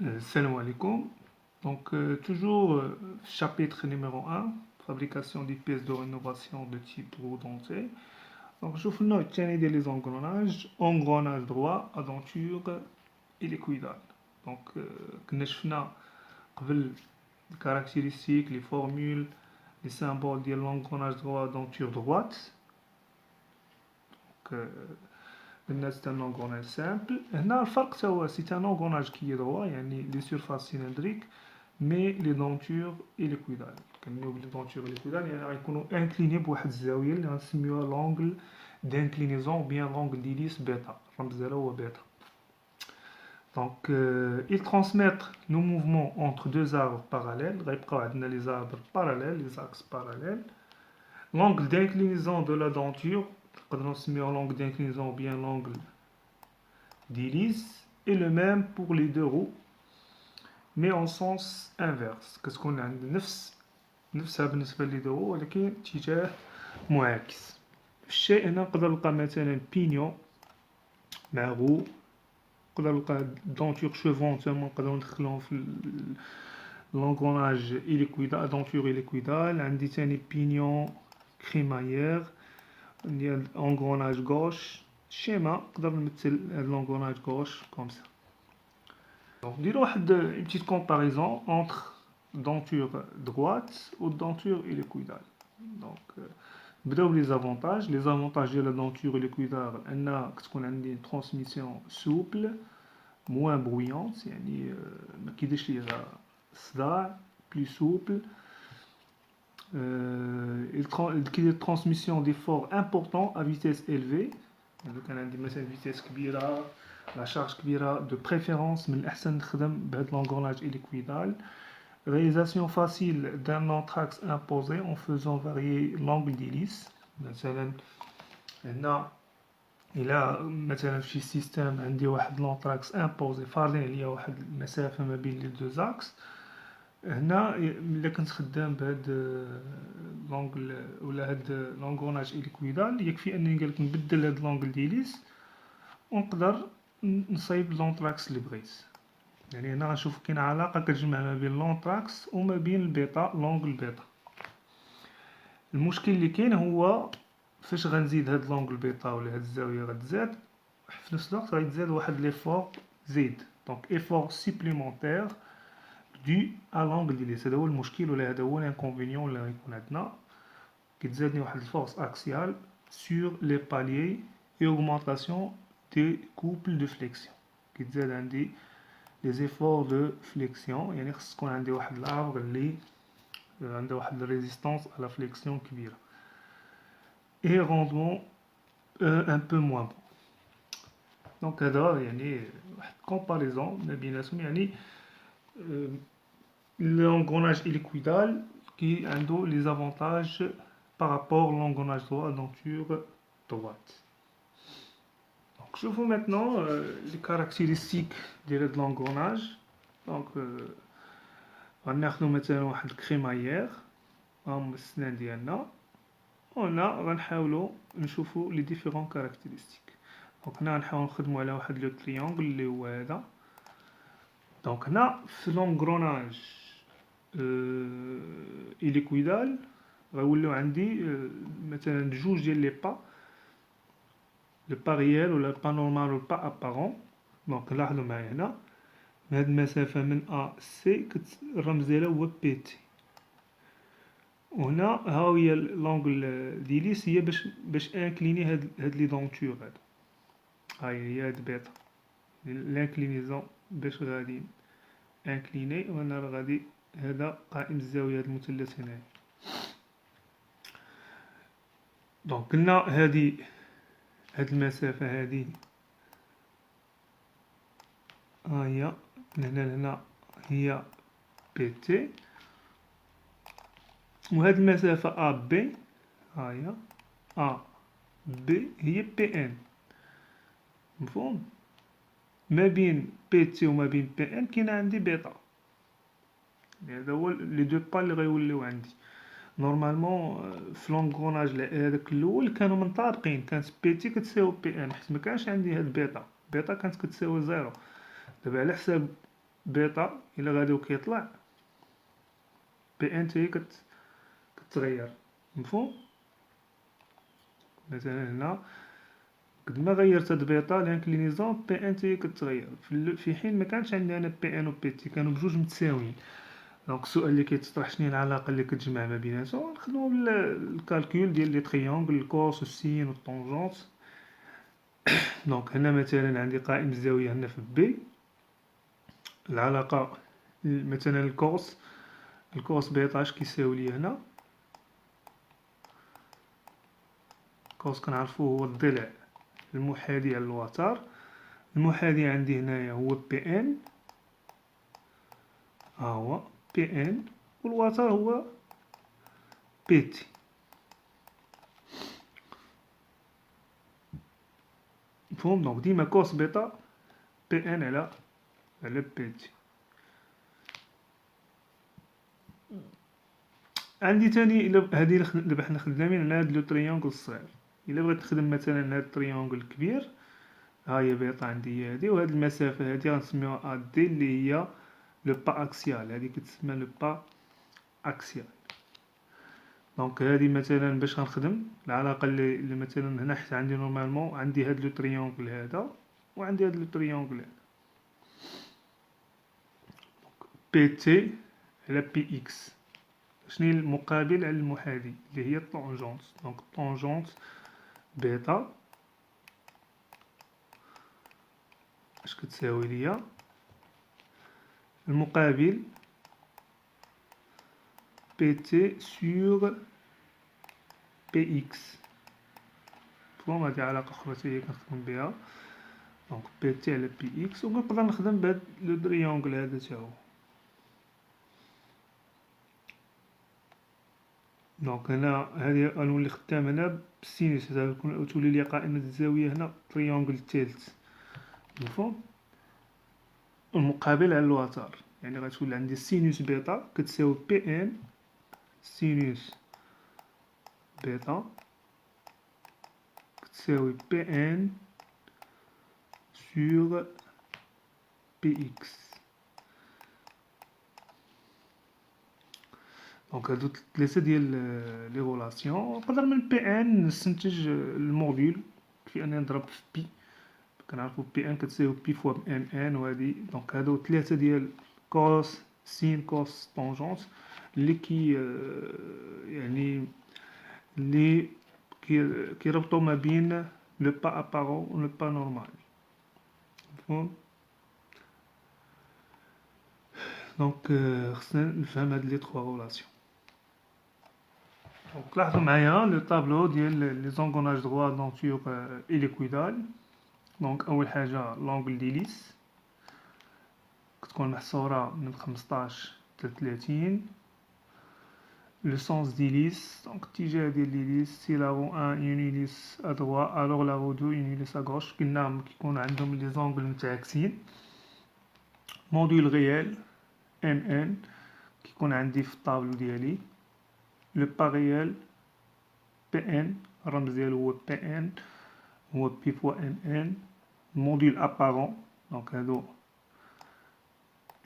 Salam alaikum. Donc, toujours chapitre numéro un, fabrication des pièces de rénovation de type roue dentée. Donc, je vous note les engrenage droit, adenture et liquidal. Donc, كنا شفنا قبل les caractéristiques, les formules, les symboles de l'engrenage droit, adenture droite. Donc, c'est un engrenage simple. هنا الفرق c'est un engrenage qui est droit, يعني les surfaces cylindriques, mais les dentures hélicoïdales. كنبنيو بلي دونتور هيليكويدال يعني غيكونوا انكليني بواحد الزاويه اللي غنسميوها لونغل d'inclinaison ou bien l'angle d'hélice bêta. الرمز ديالها هو bêta. Donc, ils transmettent nos mouvements entre deux arbres parallèles. غيبقاو عندنا les arbres parallèles, les axes parallèles. L'angle d'inclinaison de la denture, نقدروا نسميوه l'angle d'inclinaison ou bien l'angle d'hélice, est le même pour les deux roues, mais en sens inverse. كتكون عند نفسها بالنسبة لي دو ولكن اتجاه معاكس. في الشيء هنا نقدر نلقى مثلا بينيون مع غو، نقدر نلقى دونتور شوفون تما نقدرو ندخلوهم في لونغوناج إليكويدال، دونتور إليكويدال. عندي تاني بينيون كريمايير ديال انغروناج غوش. الشيما نقدر نمثل هاد لونغروناج غوش كوم سا. دونك نديرو واحد اون بتيت كومباريزون انتر denture droite ou denture hélicoïdale. Donc, نبداو لي زافونتاج. لي زافونتاج ديال لا denture hélicoïdale ان كتكون عندي ترانسميسيون سوبل موان برويونت، يعني ما كيديرش ليها صداع، بلو سوبل. كيدير ترانسميسيون ديفور امبورطون ا فيتيس élevée. يعني كان عندي مثلا فيتيس كبيره، لا شارج كبيره، دو بريفيرونس من الاحسن نخدم بهاد لونغروناج hélicoïdal. Réalisation facile d'un anthrax imposé en faisant varier l'angle d'hélice. مثلا هنا إلا مثلا في سيستم عندي واحد لونتراكس امبوزي فارضين عليا واحد المسافة ما بين لي دو زاكس، هنا ملي كنت خدام بهاد لونغل ولا هاد لونغروناج إليكويدال يكفي أنني قالك نبدل هاد لونغل ديليس ونقدر نصايب لونتراكس اللي بغيت. يعني هنا غنشوف كاين علاقة كتجمع ما بين لونتراكس وما بين البيتا، لونغل بيتا. المشكل اللي كاين هو فاش غنزيد هاد لونغل بيتا ولا هاد الزاوية غتزاد، في نفس الوقت غيتزاد واحد ليفور زيد، دونك ايفور سيبليمونتير دو ا لونغل ديليس. هذا هو المشكل ولا هذا هو الانكونفينيون اللي غيكون عندنا. كيتزادني واحد الفورس اكسيال سور لي باليي اي اوغمونطاسيون دي كوبل دو فليكسيون. كيتزاد عندي لي زيفور دو فليكسيون، يعني خص تكون عندي واحد الاربر اللي عنده واحد الريزيستانس على فليكسيون كبيره. اي روندمون ان بو موان بون. دونك هذا يعني واحد كومباريزون ما بيناتهم. يعني l'engrenage hélicoïdal qui a les avantages par rapport à l'engrenage droit, denture droite. Donc, je vous maintenant les caractéristiques de l'engrenage. Donc, غناخدو مثلا واحد الكريمايير هاهم السنان ديالنا، وهنا غنحاولو نشوفو لي ديفيرون كاركتيرستيك. دونك هنا غنحاول نخدمو على واحد لو تريونغل اللي هو هذا. دونك هنا في لونغروناج إليكويدال غيوليو عندي مثلا جوج ديال لي با، لو با ريال ولا با نورمال ولا با ابارون. دونك لاحظوا معايا هنا هاد المسافة من ا سي الرمز ديالها هو بي تي، وهنا ها هي لونغل ديليس هي باش انكليني هاد لي دونتور هادو. هاهي هاد بيتا لانكلينيزون باش غادي انكليني، وهنا راه غادي هذا قائم الزاوية هاد المثلث هنايا. دونك قلنا هاد المسافة هادي ها هي من هنا لهنا هي بي تي، وهاد المسافة ا بي ها هي ا بي هي بي ان. مفهوم؟ ما بين بي تي وما بين بي ان كاين عندي بيتا. هذا هو لي دو با اللي غيوليو عندي. نورمالمون في لونغروناج هذاك الاول كانوا منطابقين، كانت بي تي كتساوي بي ان حيت ما كانش عندي هاد بيتا. بيتا كانت كتساوي زيرو. دابا على حساب بيتا إلا غادي كيطلع بي ان تاهي كتغير. مفهوم؟ مثلا هنا قد ما غيرت هاد بيتا لانكلينيزون بي ان تاهي كتغير، في حين ما كانش عندي انا بي ان و بي تي، كانوا بجوج متساويين. دونك السؤال اللي كيتطرح شنو هي العلاقه اللي كتجمع ما بيناتهم، نخدمو بالكالكول ديال لي تريونغل، الكوس والسين والطونجونت. دونك هنا مثلا عندي قائم الزاويه هنا في بي، العلاقه مثلا الكوس بيتا اش كيساوي لي هنا؟ كوس كنعرفو هو الضلع المحاذي على الوتر، المحاذي عندي هنايا هو بي ان، ها هو بي ان، والوتر هو بي تي. مفهوم؟ دونك ديما كوس بيتا بي ان على بي تي. عندي تاني هادي اللي بحنا خدامين على هاد لو تريونغل الصغير. الا بغيت نخدم مثلا هاد التريونغل الكبير، ها هي بيتا عندي هي هادي، وهاد المسافة هادي غنسميوها ا دي اللي هي لو با اكسيال، هادي كتسمى لو با اكسيال. دونك هادي مثلا باش غنخدم العلاقة اللي مثلا هنا حيت عندي نورمالمون عندي هاد لو تريونغل هذا وعندي هاد لو تريونغل هذا، بي تي على بي اكس. شنو هي المقابل على المحاذي اللي هي الطونجونت؟ دونك طونجونت بيتا اش كتساوي ليا؟ المقابل بي تي سور بي اكس. فهم؟ هادي علاقة أخرى تا هي كنخدم بها. دونك بي تي على بي اكس، ونقدر نخدم بهاد لو تريونغل هذا تا هو. دونك هنا هادي غنولي خدام هنا بالسينوس، هذا تولي لي قائمة الزاوية هنا التريونغل الثالث. مفهوم؟ المقابل على الوتر، يعني غتولي عندي سينوس بيتا كتساوي بي ان سينوس بيتا كتساوي بي ان سور بي اكس. دونك هادو ثلاثة ديال لي غولاسيون. نقدر من بي ان نستنتج الموديل كيف انني نضرب في بي، كنعرفو بي ان كتساوي بي فوا ام ان، وهادي دونك هادو ثلاثة ديال كوس سين كوس طونجونت اللي يعني اللي كيربطو ما بين لو با ابارون و لو با نورمال. مفهوم؟ دونك خصنا نفهم هاد لي تخوا غولاسيون. دونك لاحظوا معايا لو طابلو ديال لي زونغوناج دغوا دونتور إليكويدال. دونك اول حاجه لونغل ديليس كتكون محصوره من 15 حتى 30. لو سونس ديليس دونك اتجاه ديال ليليس، سي لا رو 1 اون هيليس ا دروا الوغ لا رو 2 اون هيليس ا غوش. قلنا كيكون عندهم لي زونغل متعاكسين. موديل ريال ام ان كيكون عندي في الطابلو ديالي. لو با ريال بي ان الرمز ديالو هو بي ان، هو بي فوا ام ان. موديل ابارون دونك هادو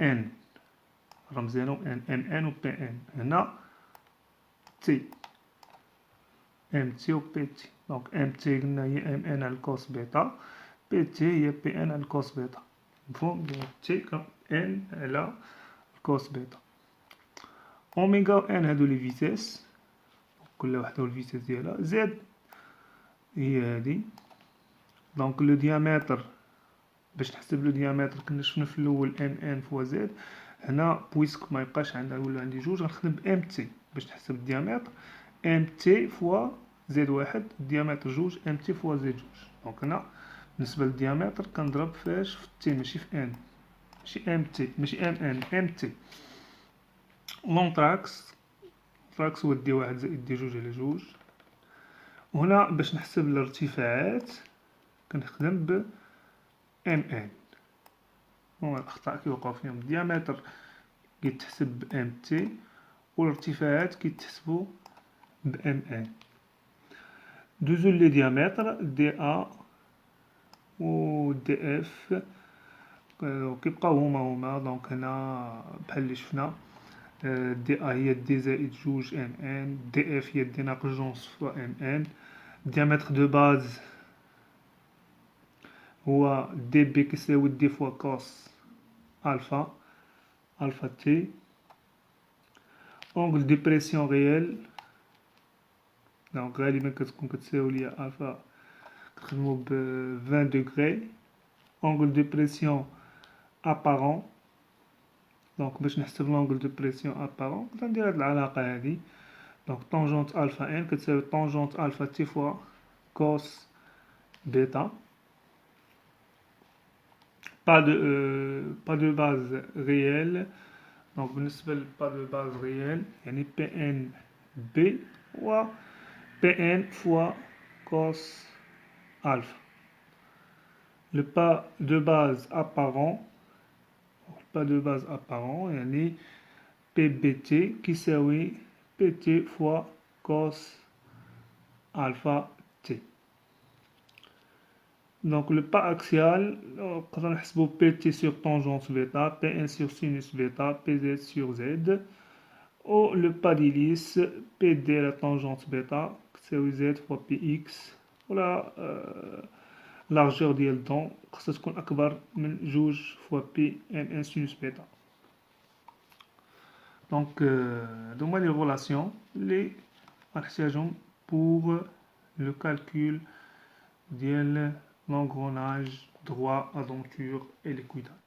ان الرمز ديالو ان ام ان و بي ان. هنا تي ام تي و بي تي. دونك ام تي قلنا هي ام ان على الكوس بيتا، بي تي هي بي ان على الكوس بيتا. مفهوم؟ دونك تي ان على الكوس بيتا. اوميغا و ان هادو لي فيتيس، كل وحده و الفيتيس ديالها. زد هي هادي. دونك لو ديامتر، باش نحسب لو ديامتر كنا شفنا في الاول ام ان فوا زد. هنا بويسك ما يبقاش عندها ولا عندي جوج، غنخدم بام تي باش نحسب الديامتر. ام تي فوا زد واحد، الديامتر جوج، ام تي فوا زد جوج. دونك هنا بالنسبه للديامتر كنضرب فاش في تي ماشي في ان، ماشي ام تي ماشي ام ان، ام تي. لونطراكس تراكس هو دي واحد زائد دي جوج على جوج. وهنا باش نحسب الارتفاعات كنخدم ب ام ان. هما الاخطاء كيوقعوا فيهم، الديامتر كيتحسب ب ام تي والارتفاعات كيتحسبوا ب ام ان. دوزو لي ديامتر دي ا و دي اف كيبقاو هما دونك هنا بحال اللي شفنا دي ا هي دي زائد جوج ان ان، دي اف هي دي ناقص جونس فوا ان ان، diamètre de base هو دي بي كيساوي دي فوا كوس الفا تي. angle de pression réel دونك غالبا كتكون كتساوي ليا الفا كنخدمو ب 20 دوغري. angle de pression apparent دونك باش نحسب l'angle de pression apparent نقدر ندير هاد العلاقة هادي دونك طونجونت الفا ان كتساوي طونجونت الفا تي فوا كوس بيتا. pas de base réelle دونك بالنسبة ل pas de base réelle يعني بي ان بي و بي ان فوا كوس الفا. le pas de base apparent يعني بي بي تي كيساوي بي تي فوا كوس الفا تي. Donc le pas axial, quand on a PT sur tangente bêta, Pn sur sinus bêta, Pz sur z, ou le pas d'hélice, PD la tangente bêta, c'est z fois Px, ou la largeur du temps, ça se compte akbar من جوج fois Pn sinus bêta. Donc, donc les relations, les relations pour le calcul de l'engrenage droit, adenture et l'équidage.